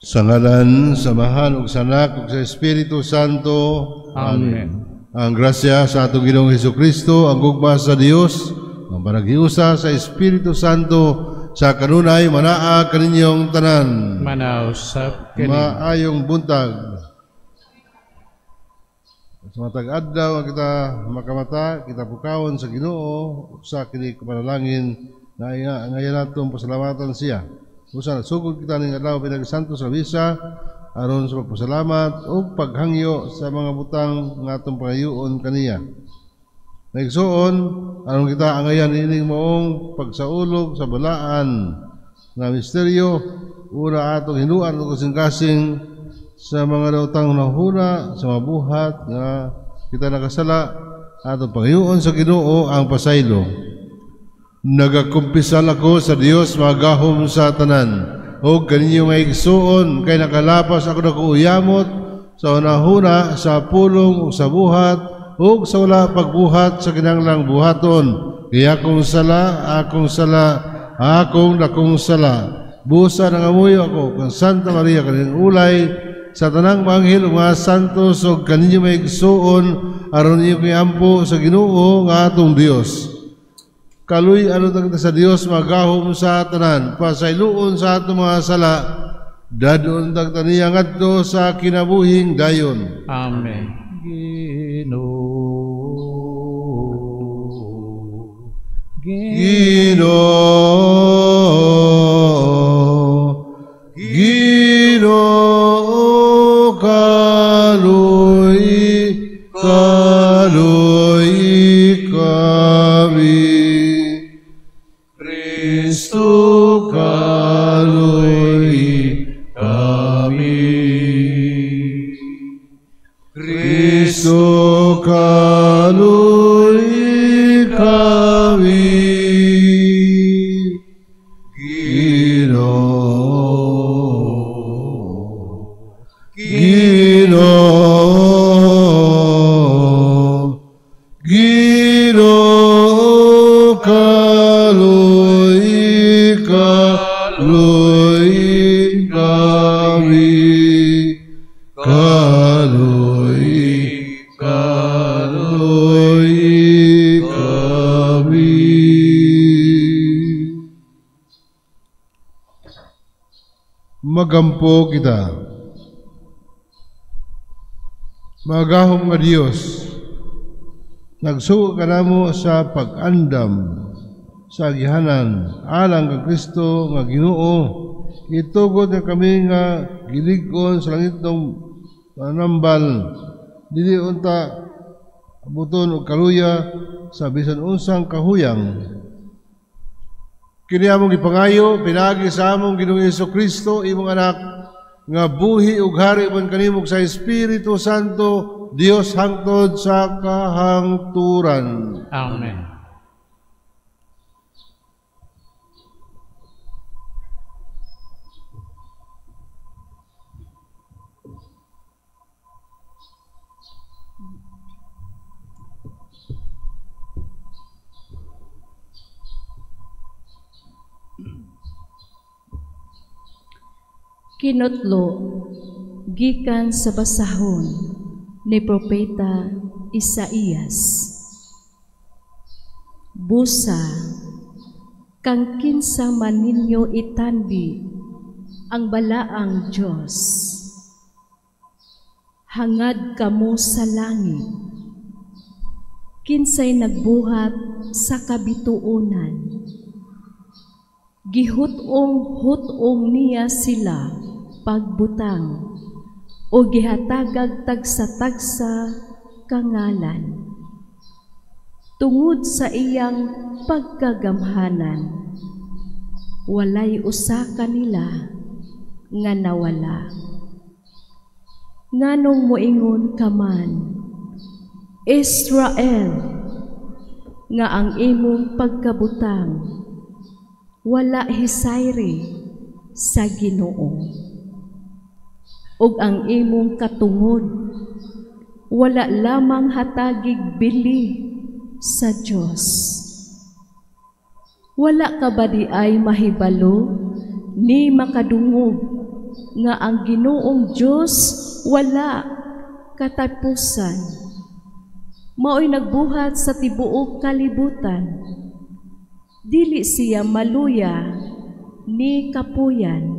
Sa ngalan, sa Mahal, ug sa Anak, ug sa Espiritu Santo. Amen. Ang grasya sa atong Ginoong Hesukristo, ang gugma sa Dios, ang panaghiusa sa Espiritu Santo, sa kanunay manaa kaninyong tanan. Manausap kini. Maayong buntag. Sa matag adlaw kita makamata, kita pukawon sa Ginoo sa kini kapanalangin na ngayon natong pasalamatan siya. Usa sugod kita ning adlaw pinagsanto sa misa aron sa pagpasalamat ug paghangyo sa mga butang nga atong pangayoon kaniya. Naigsuon aron kita angayan ining maong pagsaulog sa balaan nga misteryo ura atong hinuan ug kasing-kasing sa mga daotang nahuna sa mabuhat nga kita nakasala atong pangayoon sa Ginoo ang pasaylo. Nagakumpisal ako sa Dios magahom sa tanan o kaninyo nga igsuon kay nakalapas ako na kuuyamot sa unahuna sa pulong o sa buhat o sa wala pagbuhat sa kinanglang buhaton kaya akong sala akong lakong sala busa nangamuyo ako kang Santa Maria kaning ulay sa tanang manghil mga santos o kaninyo nga igsuon aron iyo kiampo sa Ginoo nga atong Dios. Kaluy ano tagta sa Dios magahom sa tanan pasayloon sa atong mga sala dadon tagta niya ngadto sa kinabuhing dayon. Amen. Ginoo kaluy kami Kristo kaluy kami Kristo kaluy kami Ginoo kaluy kami magampo kita magahom nga Dios nagsugo ka namo sa pag-andam sa agihanan alang kang Kristo nga Ginoo itugod nga kami nga gilig-on sa langitong panambal dili unta buton og kaluya sa bisan unsang kahuyang kini among gipangayo pinagi sa among Ginoong Hesukristo imong anak nga buhi ug hari man kanimog sa Espiritu Santo Dios hangtod sa kahangturan. Amen. Kinutlo gikan sa basahon ni Propeta Isaías. Busa, kang kinsa man ninyo itanbi ang balaang Diyos. Hangad kamo sa langit, kinsay nagbuhat sa kabituunan. Gihutong niya sila pagbutang o gihatagag tagsa-tagsa kangalan. Tungod sa iyang pagkagamhanan, walay usa kanila nga nawala. Nganong moingon ka man, Israel, nga ang imong pagkabutang wala hisayri sa Ginoo. Og ang imong katungod wala lamang hatagig bili sa Diyos. Wala ka ba di ay mahibalo ni makadungog nga ang Ginoong Diyos wala katapusan. Mao'y nagbuhat sa tibuok kalibutan. Dili siya maluya ni kapuyan,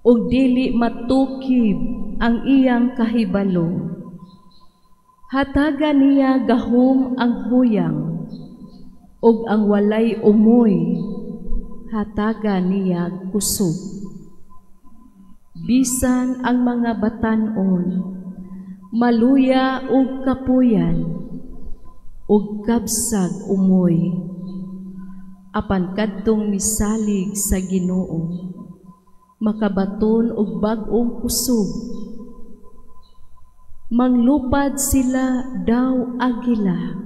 o dili matukib ang iyang kahibalo. Hataga niya gahom ang huyang, og ang walay umoy, hataga niya kusog. Bisan ang mga batanon, maluya og kapuyan, og kabsag umoy, apan kadtong misalig sa Ginoo, makabaton og bag-ong kusog. Manglupad sila daw agila,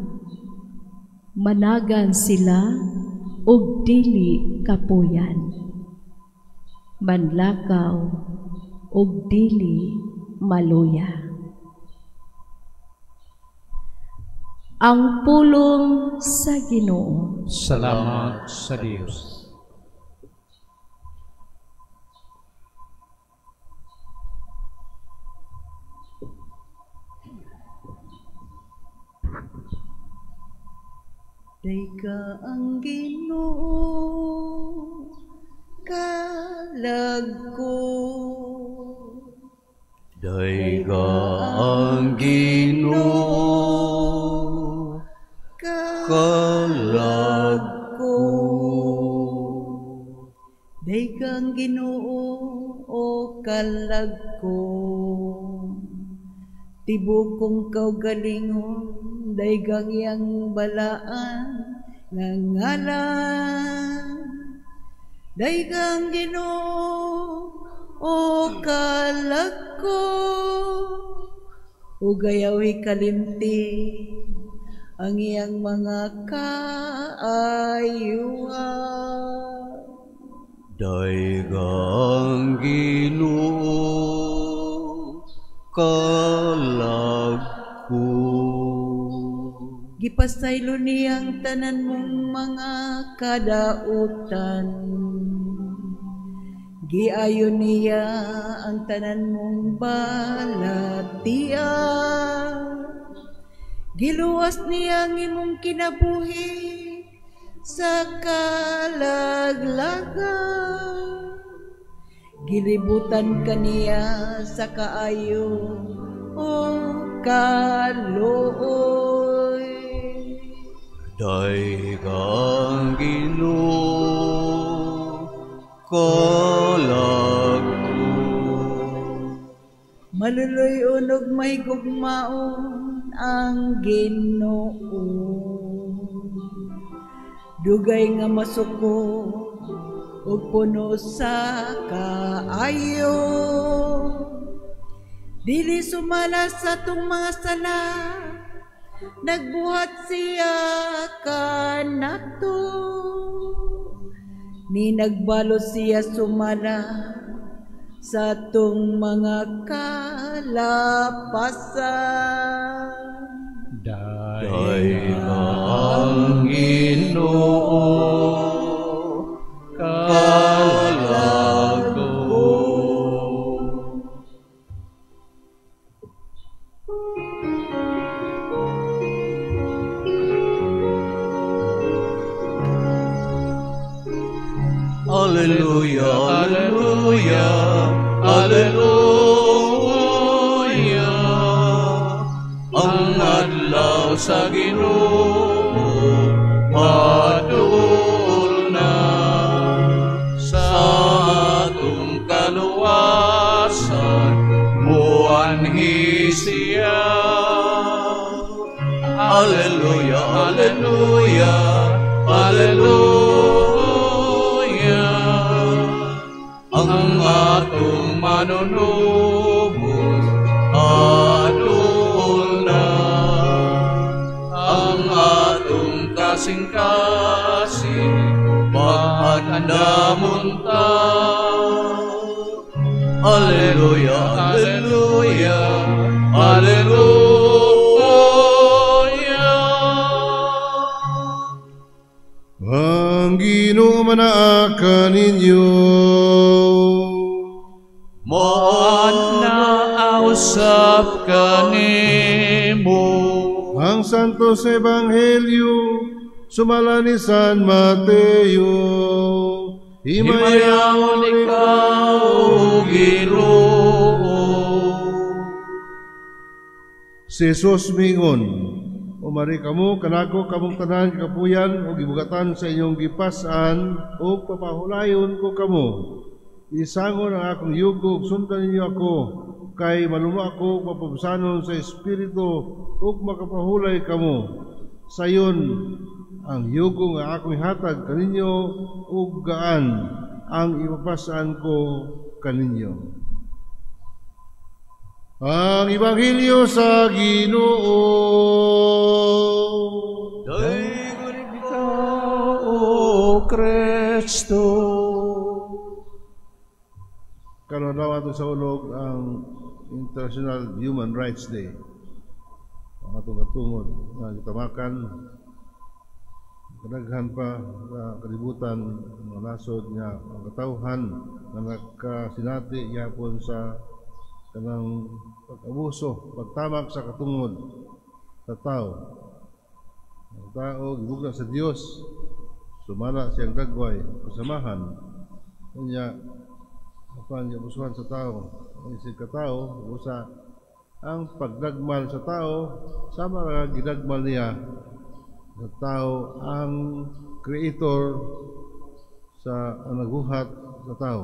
managan sila og dili kapuyan, manlakaw og dili maluya. Ang pulong sa Ginoo. Salamat sa Diyos. Dayka ang Ginoo, kalag ko. Dayka ang Ginoo, kalag ko. Dayka ang Ginoo, o kalag ko. Tibok kong kaugalingon, daygang iyang balaan, ngalan. Daygang Ginoo, o kalag ko, ugayawi kalimti, ang iyang mga kaayuhan. Dayka ang Ginoo, kalag ko. Gipasaylo niyang tanan mong mga kadautan. Giayon niya ang tanan mong balatian. Giluwas niya ang imong kinabuhi sa kalaglagan. Gilibutan kaniya sa kaayo, o kaluoy. Dayka ang Ginoo, kalag ko. Maluloy unog may gugmaon ang Ginoo. Dugay nga masuko ug puno sa kaayo. Dili sumala sa tong mga sala, nagbuhat siya kanato. Ni nagbalo siya sumala sa tong mga kalapasan. Dayka ang Ginoo, kalag ko. Alleluia, alleluia, alleluia. Ang adlaw sa Ginoo padul na, sa atong kaluwasan muanhi siya. Alleluia, alleluia, alleluia. Ang atong manunubos adul na, ang atong kasing-kasing pahandamon ta. Alleluia, alleluia, alleluia. Ang Ginoo manaakan ninyo. Moon na ausap kanimo. Ang Santos Ebanghelyo sumala ni San Mateo. Himayaw ikaw, Ginoo. Si Jesus mingon, umari kamo kanako kamong tanan kapuyan o gibugatan sa inyong gipasan o papahulayon ko kamo. Isangon ang akong yugo, sundan ninyo ako, kay maluma ako mapabsanon sa Espiritu o makapahulay kamo. Sayon ang yugo nga akong hatag kaninyo ug gaan ang ipapasan ko kaninyo. Ang Ebanghelyo sa Ginoo. Daig ka, O Kristo. Karon daw ato sa ulog ang International Human Rights Day. Ang atong katungod nga gitamakan kadaghan pa sa kalibutan ng nasod nga ang katawhan nga nakasinati yapon sa kanang pag-abuso, pagtamak sa katungod sa tao. Ang tao gibugna sa Dios, sumala siyang dagway, kasamahan. Kanya apan giabusuhan sa tao, ang isig katao, usa ang pagdagmal sa tao, sama nga gidagmal niya sa tao ang creator sa nagbuhat sa tao.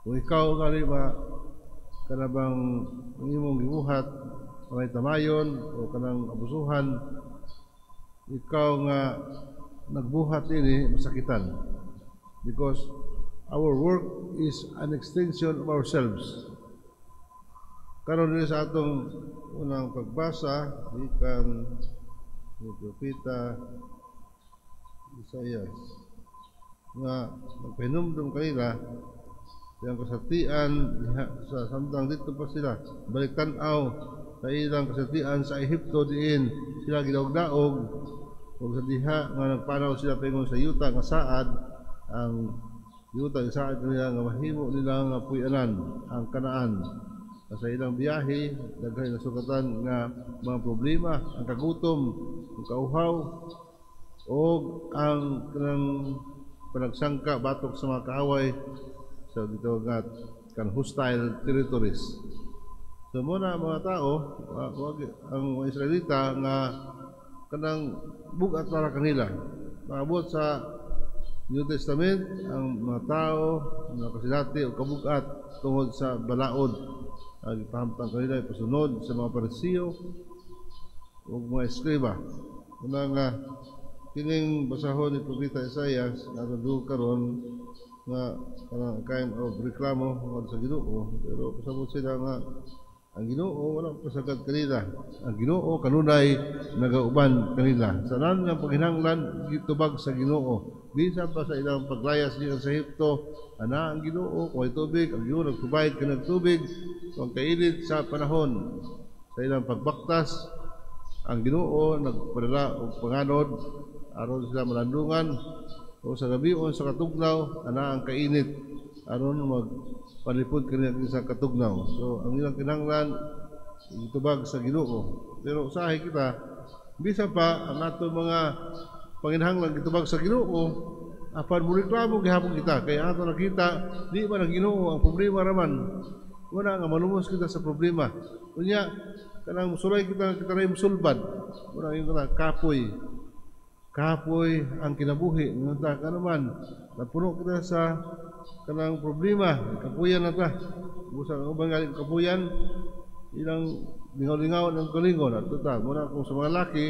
Kung ikaw gali ba kanabang imong gibuhat may tamayon o kanang abusuhan, ikaw nga nagbuhat ini masakitan, because our work is an extension of ourselves. Karon din sa atong unang pagbasa ikan ni Propeta Isaias nga nagpahinumdum kanila ang kasatian sa samtang dito pa sila balik tan-aw sa ilang kasatian sa Ehipto, diin sila gidaog-daog ug sa diha nga nagpanaw sila pingon sa yuta nga saad. Ang yuta nga saad nila nga mahimo nila nga puy-anan ang Kanaan. Sa ilang biyahe daghan nasugatan nga mga problema, ang kagutom, ang kauhaw o ang kanang panagsangka batok sa mga kaaway sa dito nga kan hostile territories. So muna mga tao, ang mga Israelita nga kanang bugat para kanila. Maabot sa New Testament, ang mga tao nga kasilati o kabugat tungod sa balaod. Ang ipahamtang kanila ipasunod sa mga Parisiyo o mga eskriba. Una nga kining basahon ni Propeta Isaias na nadug karon nga kanang kind of reklamo sa Ginoo, pero pasabot sila nga ang Ginoo wala pasagad kanila. Ang Ginoo kanunay nagauban kanila. Sanan nga paghinanglan gitubag sa Ginoo. Bisan pa sa ilang paglayas diyan sa Ehipto, ana ang Ginoo kung ay tubig, ang Ginoo nagprovide kanang tubig kung kainit sa panahon. Sa ilang pagbaktas, ang Ginoo nagpadala og panganod aron sila malandungan. O sa gabion sa katugnaw, ana ang kainit aron magpalipod kanila sa katugnaw. So ang ilang kinahanglan itubag sa Ginoo. Pero usahay kita, bisan pa ang ato mga panginahanglan itubag sa Ginoo, apan mo reklamo gihapon kita kay ato nakita di ba ang Ginoo ang problema raman. Wala nga malumos kita sa problema. Unya kanang musulay kita ray musulbad. Wala yung kapoy. Kapoy ang kinabuhi nga ta naman napuno kita sa kanang problema, kapuyan na ta. Busa ang ubang galing kapuyan ilang lingaw-lingaw ng kalingon ato ta. Muna kung sa mga laki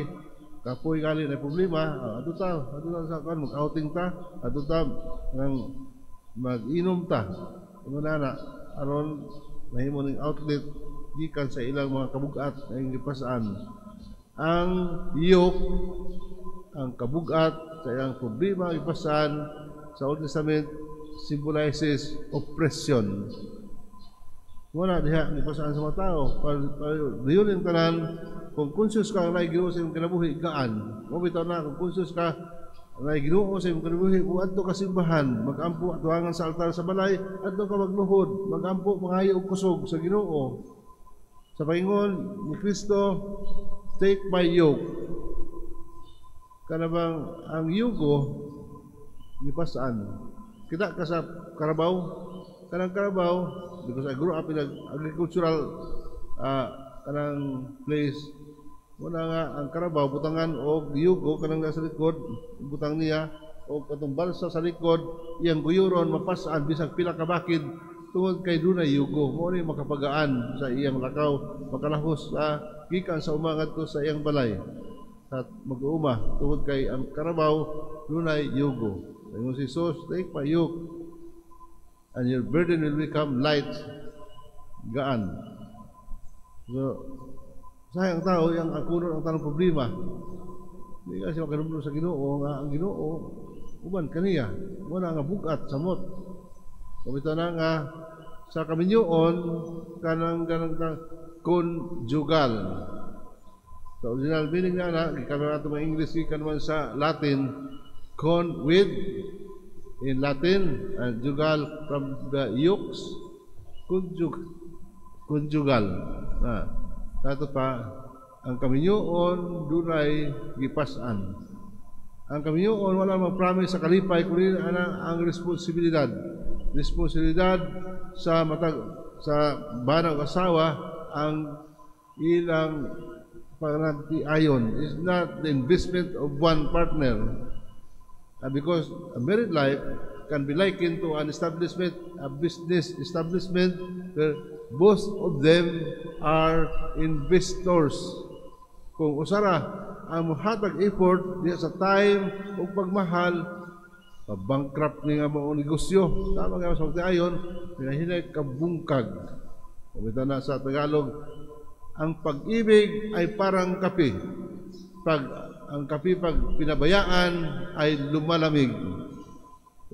kapoy galing na problema, ato ta sa kan mag-outing ta, ato ta nang mag-inom ta. Muna na aron mahimo ning outlet gikan sa ilang mga kabugat na gipasaan. Ang yoke, ang kabugat sa ilang problema ipasan sa Old Testament symbolizes oppression. Wala diha ipasan sa mga tao. Diyon yung tanan, kung conscious ka na Ginoo sa iyong kinabuhi, gaan. Mo bitaw na kung conscious ka Ngay Ginoo sa imong kinabuhi, kung adto ka simbahan, magampo atuangan sa altar sa balay, adto ka magluhod, magampo mangayo og kusog sa Ginoo. Sa paingon ni Kristo, take my yoke. Kana bang ang yugo gipasaan. Kita ka sa Carabao, kanang Carabao, because I grew up in an agricultural kanang place. Muna nga ang Carabao butangan og yugo kanang nasa likod, butang niya og katong balsa sa likod, iyang guyuron mapasaan bisag pila ka bakid tungod kay dunay yugo. Mo ni makapagaan sa iyang lakaw, makalahos gikan sa umangat to sa iyang balay. At mag-uuma tungod kay ang Carabao dunay yugo. Ingon si Jesus, take my yoke and your burden will become light, gaan. So, sayang tao, yung akunon ang tanong problema. Hindi kasi makanumno sa Ginoo, nga ang Ginoo, uban kaniya, muna nga bukat, samot. Kumita na nga, sa kaminyoon, kanang conjugal. Sa original meaning na, ikan natin mga English, ikan naman sa Latin, con with, in Latin, and jugal from the yokes, conjugal. Sato pa, ang kaminyoon dunay gipasan. Ang kaminyoon wala mag-promise sa kalipay kunin ang responsibilidad. Responsibilidad sa banang asawa ang ilang panantiayon is not the investment of one partner. Because a married life can be likened to an establishment, a business establishment where both of them are investors. Kung usara ang hatag effort diya sa time o pagmahal, bankrupt ni nga mga negosyo. Tama nga sa pagdayon, pinahinay kabungkag. Kumita na sa Tagalog, ang pag-ibig ay parang kape. Ang kape pag pinabayaan ay lumalamig.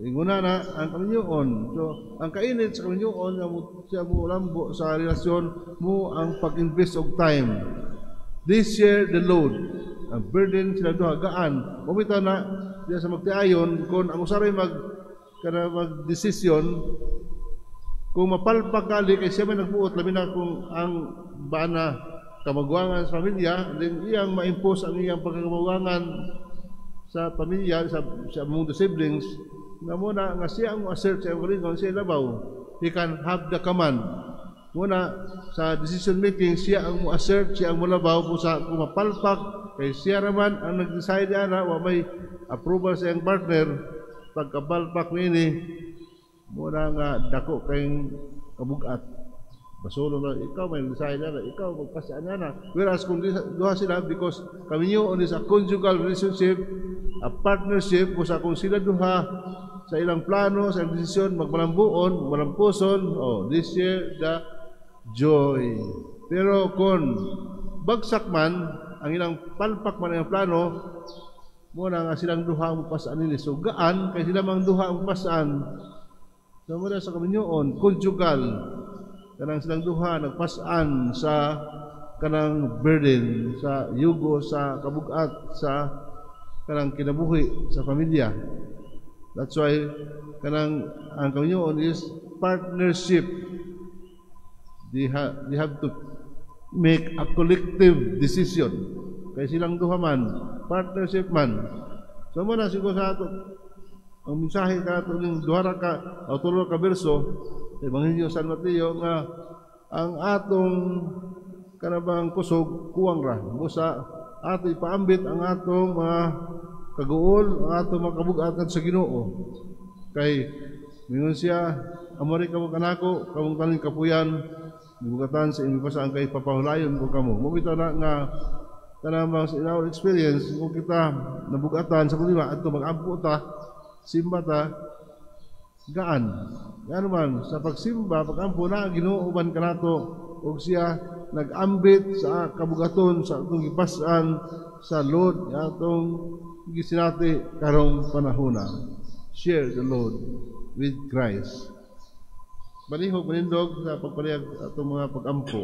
Inguna na ang kaminyoon. So, ang kainit sa kaminyoon, siya mo lambo sa relasyon mo ang pag-invest of time. They share the load. Ang burden sila doon gaan. Kumita na diya sa magtiayon, kung ang usaray mag-desisyon, kung mapalpak kali, kay siya may nagbuot, labi na kung ang bana kamagwangan sa pamilya, then iyang ma-impose ang iyang pagkakamagwangan sa pamilya, sa mga siblings, na muna nga siya ang assert sa iyong kalingon, siya labaw. He can have the command. Muna, sa decision making, siya ang assert, siya ang mulabaw kung mapalpak, kay siya naman ang nag-decide na may approval sa iyong partner, pagkapalpak nini, muna nga dako kayong kabugat. Basulo na, ikaw may decide na, ikaw magpasaan na. Whereas kung duha sila, because kami nyo is a conjugal relationship, a partnership, kung sila duha sa ilang plano, sa ilang desisyon, magmalambuon, malampuson, this year, the joy. Pero kung bagsak man, ang ilang palpak man ang plano, muna nga silang duha ang pasaan nila. So gaan, kaya sila mang duha ang pasaan. So muna sa kami nyoon, conjugal, kanang silang duha nagpasaan sa kanang burden, sa yugo, sa kabugat, sa kanang kinabuhi sa pamilya. That's why kanang ang kaminyoon is partnership. They have to make a collective decision. Kaya silang duha man, partnership man. So muna siguro sa ato, ang mensahe ka ato ng duhara ka o tulo ka berso Ebanghelyo San Mateo nga ang atong kanabang kusog kuwang ra busa ato ipaambit ang atong mga kaguol, ang atong mga kabug-atan sa Ginoo. Kay mingon siya, amori kamo kanako, kamong taning kapuyan, bugatan sa imong pasang kay papahulayon ko kamo. Mumita na nga kanabang sa our experience kung kita nabugatan sa problema adto mag-ampo ta, simba ta, gaan. Ano man, sa pagsimba, pag-ampo na, ginuuban ka nato, o siya nag-ambit sa kabugaton, sa atong gipasan, sa load, atong gisinati karong panahona. Share the load with Christ. Balihog, manindog sa pagpalihag atong mga pag-ampo.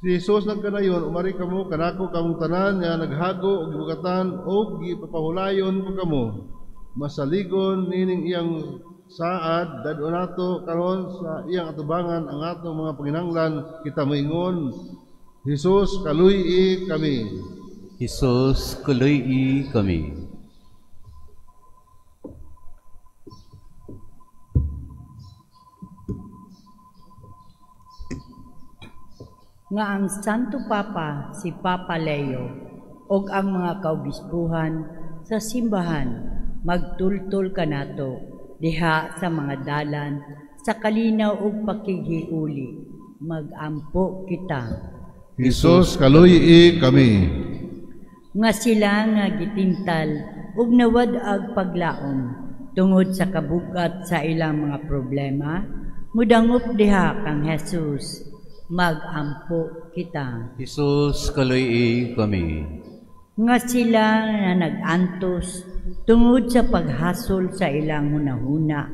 Si Jesus nagkanayon, umari kamo kanako kamong tanan nga naghago og gibugatan og gipapahulayon ko kamo. Masaligon nining iyang saad dadto nato karon sa iyang atubangan ang atong mga panginahanglan kita moingon, Jesus kaluy-i kami. Jesus, kaluy-i kami. Nga ang Santo Papa si Papa Leo og ang mga kaobispuhan sa simbahan magtultol kanato diha sa mga dalan sa kalinaw ug pakighiuli magampo kita. Jesus kaluy-i kami. Nga sila nga gitintal ug nawad-ag paglaom tungod sa kabugat sa ilang mga problema mudangop diha kang Jesus. Magampo kita. Jesus, kaluy-i kami. Nga sila na nag-antos tungod sa paghasol sa ilang hunahuna,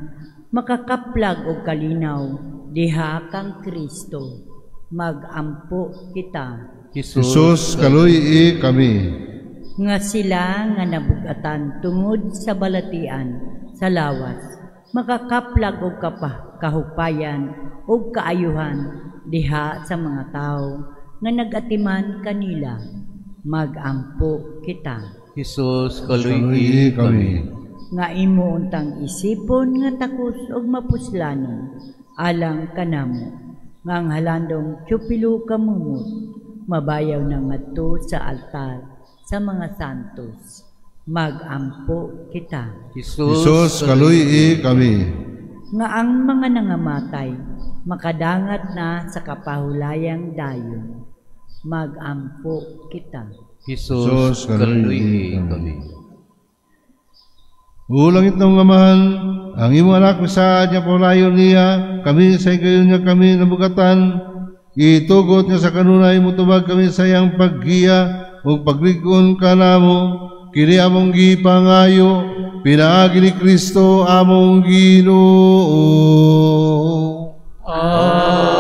makakaplag o kalinaw, diha kang Kristo. Magampo kita. Jesus, kaluy-i kami. Nga sila nga nabugatan tungod sa balatian, sa lawas, makakaplag o kahupayan o kaayuhan, diha sa mga tao nga nag-atiman kanila, magampo kita. Jesus, kaluy-i kami. Nga imo untang isipon nga takos og mapuslanon alang kanamo, nga ang halandong tiyupilo kamumot, mabayaw na ngadto sa altar sa mga santos, magampo kita. Jesus, kaluy-i kami. Nga ang mga nangamatay, makadangat na sa kapahulayang dayon, magampo kita. Jesus, kaluy-i kami. Ulangit ng Amahan, ang imong anak sa niya pahulayon niya, kami sa gayon nga kami nabugatan, itugot nga sa kanunay mutubag kami sa iyang paggiya o pagligon ka namo, kini among gipangayo, pinaagi ni Kristo among Ginoo. Amen.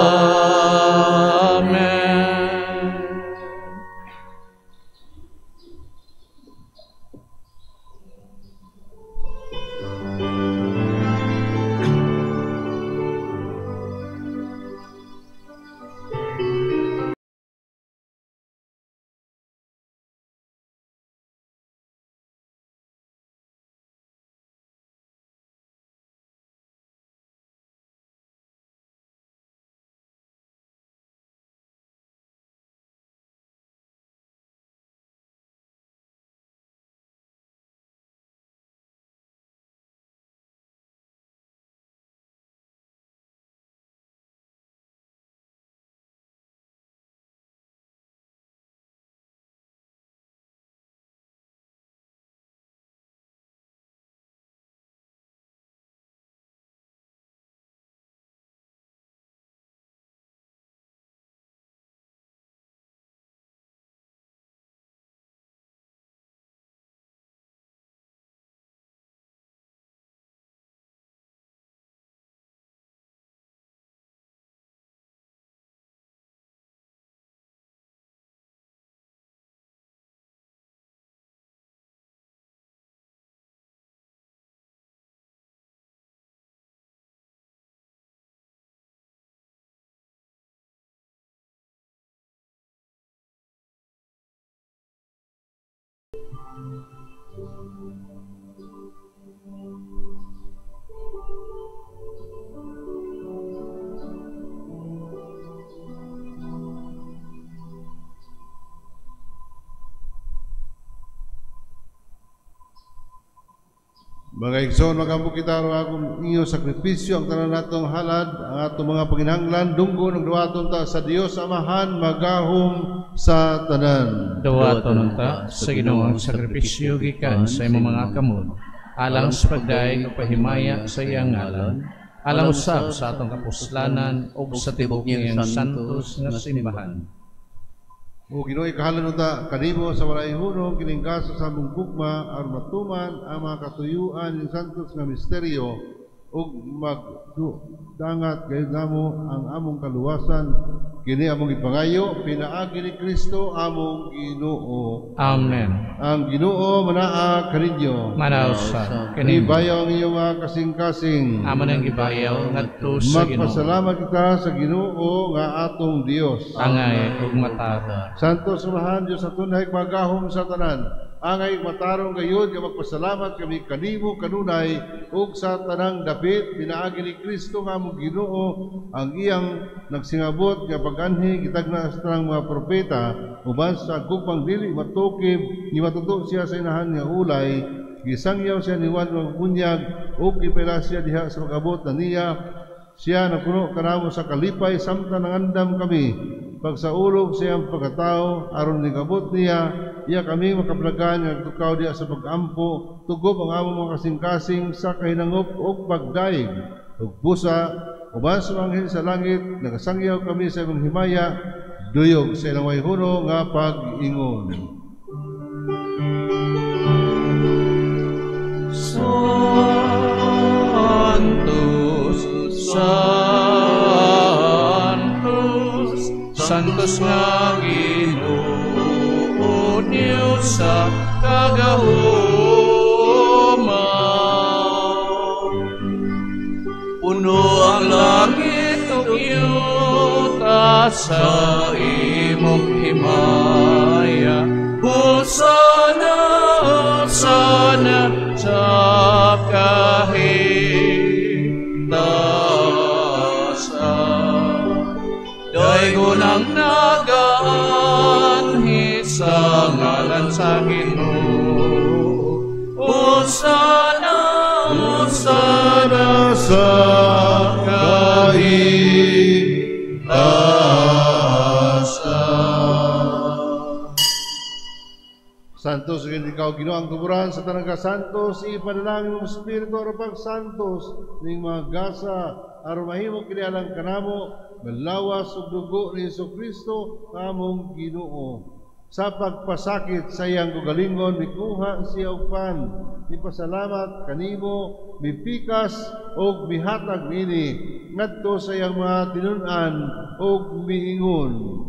Mga igsoon, magampo kita ro akong inyo sakripisyo ang tanan natong halad, ang atong mga panginahanglan dunggo ng duwaton ta sa Dios Amahan magahom sa tanan. Dawaton ta sa Ginoong sakripisyo gikan sa imong mga kamot, alang sa pagdaig o pahimaya sa iyang ngalan, alang usab sa atong kapuslanan o sa tibok niyang santos nga simbahan. O Ginoo ikahalan ta kanimo sa walay hunong kining kaso sa among gugma aron matuman ang mga katuyuan ng santos nga misteryo ug magdangat kay namo ang among kaluwasan kini among ipangayo pinaagi ni Kristo among Ginoo. Amen. Ang Ginoo manaa kaninyo. Manausa kaninyo. Ibayaw ang iyong mga kasing-kasing. Amo nang gibayaw ngadto sa Ginoo. Magpasalamat kita sa Ginoo nga atong Dios. Angay ug matata. Santo samahan Dios sa tunay pagahom sa tanan. Angay matarong gayud nga magpasalamat kami kanimo kanunay ug sa tanang dapit pinaagi ni Kristo nga among Ginoo ang iyang nagsingabot nga pag-anhi gitagna sa tanang mga propeta uban sa gugmang dili matukib ni matuto siya sa inahan nga ulay gisangyaw siya ni Juan nga bunyag ug gipila siya diha sa pag-abot na niya siya napuno kanamo sa kalipay samtang nangandam kami pagsaulog sa iyang pagkatao aron nigabot niya iya kami makaplagan nga tukaw diya sa pag-ampo tugob ang among mga kasing-kasing sa kahinangop ug pagdaig ug busa uban sa anghel sa langit nagasangyaw kami sa imong himaya duyog sa ilang wayhuno nga pag-ingon. Santos, Santos, Santos nga Ginoo niyo sa kagahuman. Puno ang langit ug yuta sa imong himaya. Hosana, Hosana sa kahitasan. Daygon ang nagaanhi sa ngalan sa Ginoo. Hosana, Hosana sa kahitasan. Santos ing ikaw Ginoo ang tuburan sa tanang kasantos ipanalangin mong espiritu aron pagsantos ning mga gasa aron mahimo kini alang kanamo malawas ug dugo ni Jesucristo among Ginoo. Sa pagpasakit sa iyang kagalingon mikuha siya og pan ipasalamat kanimo mipikas og mihatag nini ngadto sa iyang mga tinun-an og miingon.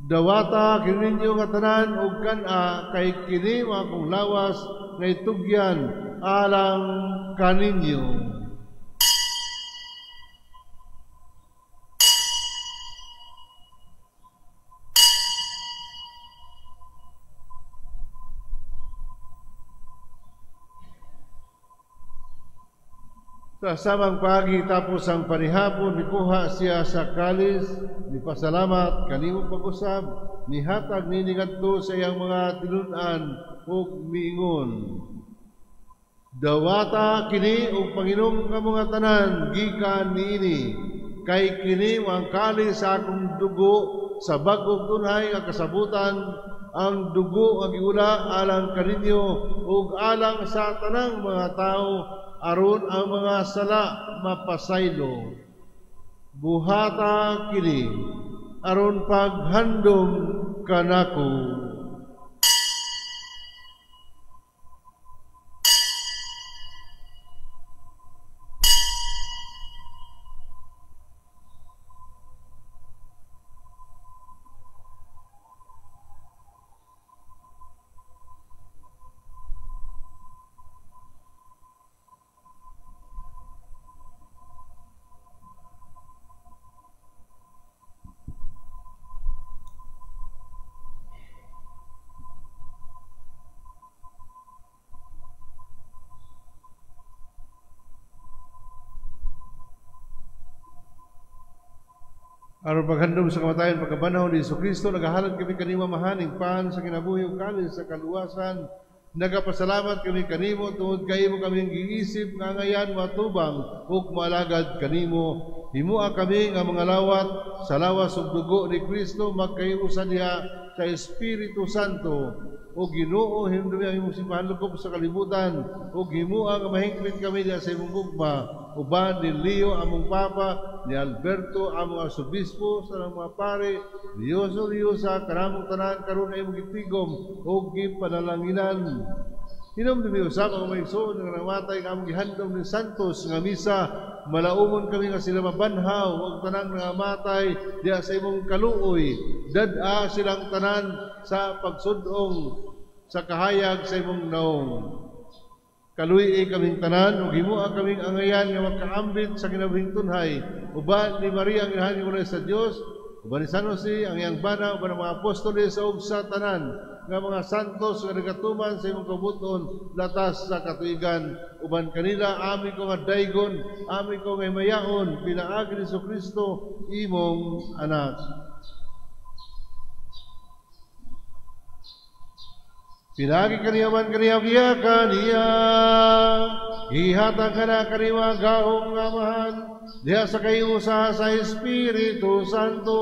Dawata kininyo nga tanan ug kana kay kini akong lawas nga itugyan alang kaninyo. Sa samang pagi tapos ang panihapon mikuha siya sa kalis ni pasalamat kanimo pag-usab nihatag nini ngadto sa iyang mga tinun-an ug miingon. Dawata kini ug panginom ka mga tanan gikan niini kay kini ang kalis sa akong dugo sa bag-ong tunay nga kasabutan ang dugo ang giula alang kaninyo ug alang sa tanang mga tao aron ang mga sala mapasaylo. Buhata kini aron paghandom kanako. Aron paghandom sa kamatayon pagkabanhaw ni Jesucristo nagahalad kami kanimo mahaning pan sa kinabuhi ug kalis sa kaluwasan. Nagapasalamat kami kanimo tungod kay imo kaming giisip nga ngayan matubang ug maalagad kanimo. Himua kami nga mga lawat sa lawas ug dugo ni Kristo magkayusa diha sa Espiritu Santo. O Ginoo hindumi ang imong simbahan lukop sa kalibutan ug himua nga mahingpit kami diha sa imong gugma uban ni Leo among papa ni Alberto among arsobispo sa mga pare ni Yoso Riosa karamong tanan karon ay imong gitigom ug gipanalanginan Hinom din usap ang maigsoon nga namatay nga among gihandom ni Santos nga misa, malaumon kami nga sila mabanhaw ug tanang nangamatay diha sa imong kaluoy, dad-a silang tanan sa pagsudong sa kahayag sa imong naong. Kaluy kaming tanan ug himoa kaming angayan nga makaambit sa kinabuhing tunhay, uban ni Maria ang inahan ni sa Dios, uban ni San Jose ang iyang bana, uban ang mga apostoles ug sa tanan nga mga santos nga nagatuman sa imong kabuton latas sa katuigan, uban kanila amin ko nga daygon, amin ko nga mayaon pinaagi ni Kristo imong anak. Pinagi kaniyaman kaniya kaniya, ihatag ka na kaniwa gaong amahan, diha sa kayusa sa Espiritu Santo,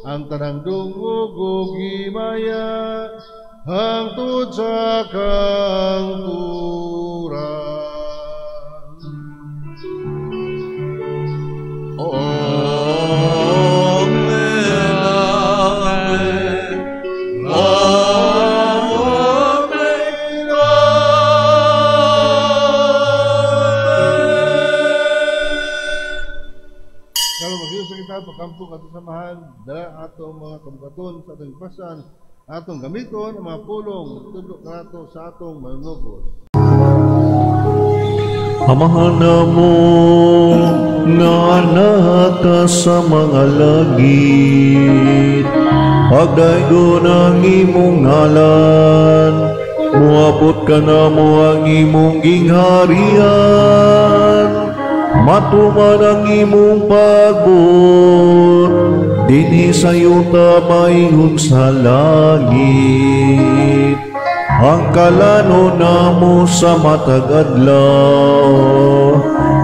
ang tanang dungog o gimaya, hangtod sa kangturan. Pagkampo ato samahan, dala atong mga kabukaton sa atong pasan, atong gamiton ang mga pulong tudlo kanato sa atong manunugos. Amahan mo nga anak sa mga langit, pagdaygo ng imong ngalan, muabot ka na mo ang imong gingharian. Matuman ang imong pagbot, dinhi sa yuta maingon sa langit. Ang kalano namo sa matag adlaw,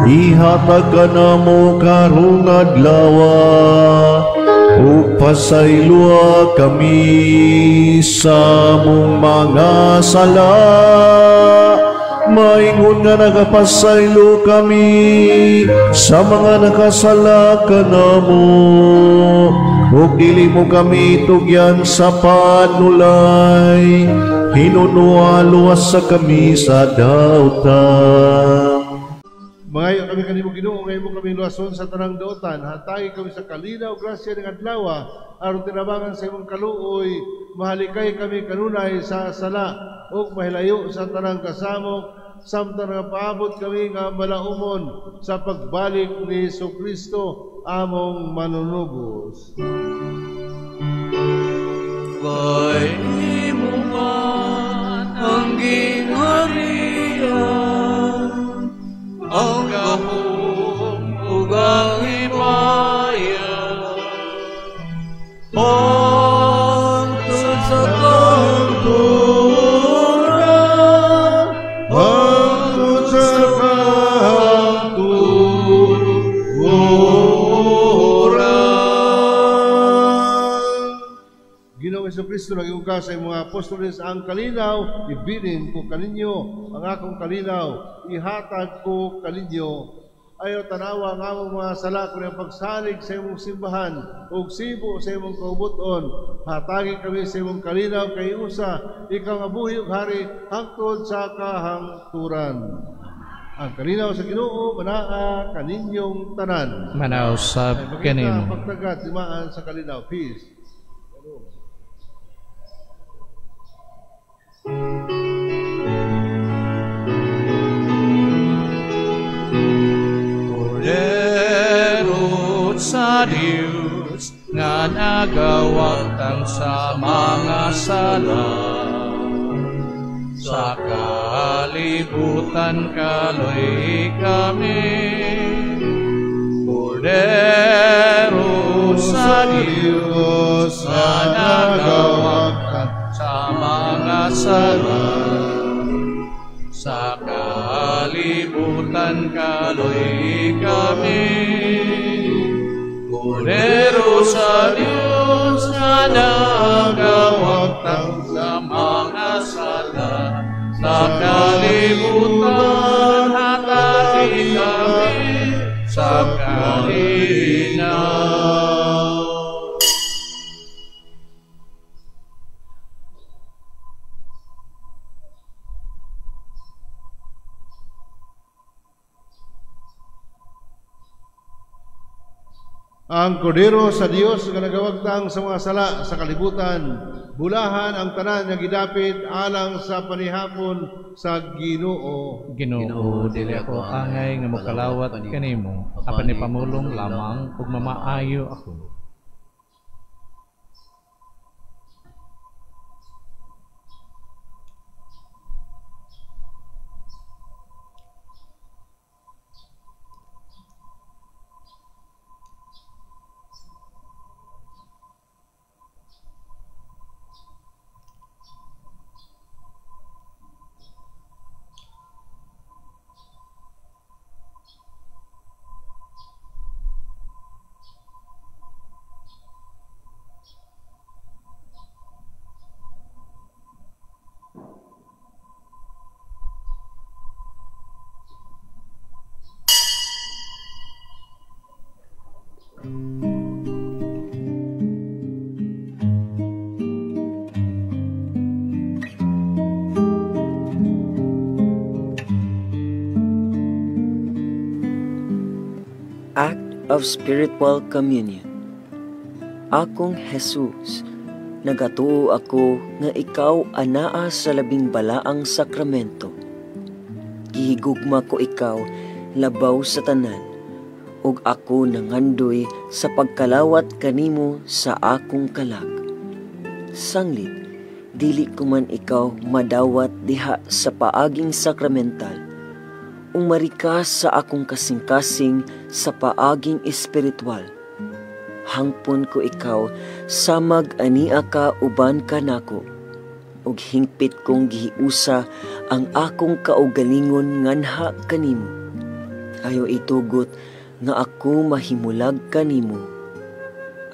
ihatag ka namo karong adlawa, ug pasaylua kami sa mong mga sala. Maingon nga nagapasaylo kami sa mga nakasala kanamo, ug dili mo kami tugyan sa panulay, hinunua luwas sa kami sa dautan. Mangayo kami kanimo Ginoo, ngayon mo kami luwason sa tanang dautan, hatagi kami sa kalinaw grasya ng adlaw, aron tinabangan sa imong kaluoy, mahalikay kami kanunay sa sala, ug mahilayo sa tanang kasamok, samtang napaabot kami nga malaumon sa pagbalik ni Kristo among manunubos. Kay imo man ang gingharian, ang gahom ug ang himayan, hangtod sa kangturan, hangtod sa kangturan. Ginoong Jesucristo, naging ka sa mga apostoles ang kalinaw, ibilin ko kaninyo ang akong kalinaw, ihatag ko kaninyo. Ayaw tanawa ang among mga sala kung ang pagsalig sa imong simbahan ug sibo sa imong kaubuton. Hatagi kami sa imong kalinaw kay usa, ikaw nga buhi ug hari hangtod sa kahangturan. Ang kalinaw sa Ginoo manaa kaninyong tanan. Manausab kanimo. Pagtagat timaan sa kalinaw. Peace. Kordero sa Dios nga nagawagtang sa mga sala, sa kalibutan kaloy kami. Kordero sa Dios nga nagawagtang sa mga sala, sa kalibutan kaloy kami. Kordero sa Diyos nga nagawagtang sa mga sala, sa kalibutan hatagi kami sa kalinaw. Ang kordero sa Dios nga nagawagtang sa mga sala sa kalibutan, bulahan ang tanan nga gidapit alang sa panihapon sa Ginoo. Ginoo, dili ako angay nga mokalawat kanimo, apan ni pamulong lamang ug mamaayo ako. Act of Spiritual Communion. Akong Jesus, nagatuo ako nga ikaw anaa sa labing balaang sakramento. Gihigugma ko ikaw labaw sa tanan, ug ako nangandoy sa pagkalawat kanimo sa akong kalag. Sanglit, dili ko man ikaw madawat diha sa paaging sakramental, umarika sa akong kasing-kasing sa paaging espiritual. Hangpon ko ikaw samag ania ka uban kanako, ug hingpit kong gihiusa ang akong kaugalingon nganha kanimo. Ayo itugot nga ako mahimulag kanimo.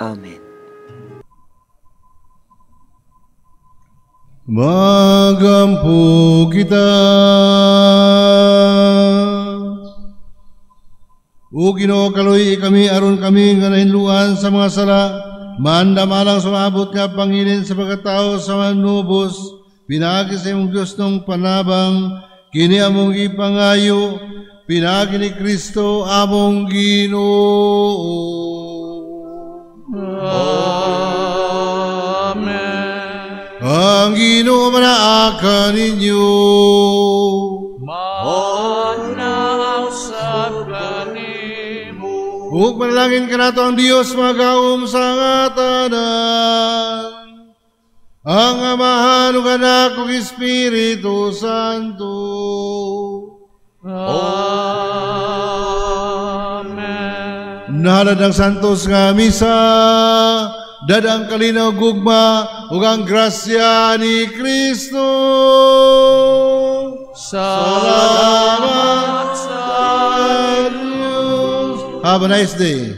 Amen. Magampo kita. O Ginoo, kaluy kami aron kami nga nahinluan sa mga sala, mandamalang sumabot nga pangilin sa pagkatao sa manubos, pinagi sa imong Diyos nung panabang, kini among ipangayo, pinagi ni Kristo among Ginoo. Amen. Ang Ginoo manaaka ninyo. Manaw sa kanimo. Ug manalangin ka nato ang Dios magaum sa ngatanan. Ang Amahan ug Anak ug Espiritu Santo. Amen. Nahalad ang santos nga misa, dadang kalinaw gugma ug ang grasya ni Kristo. Salamat sa Have a nice day.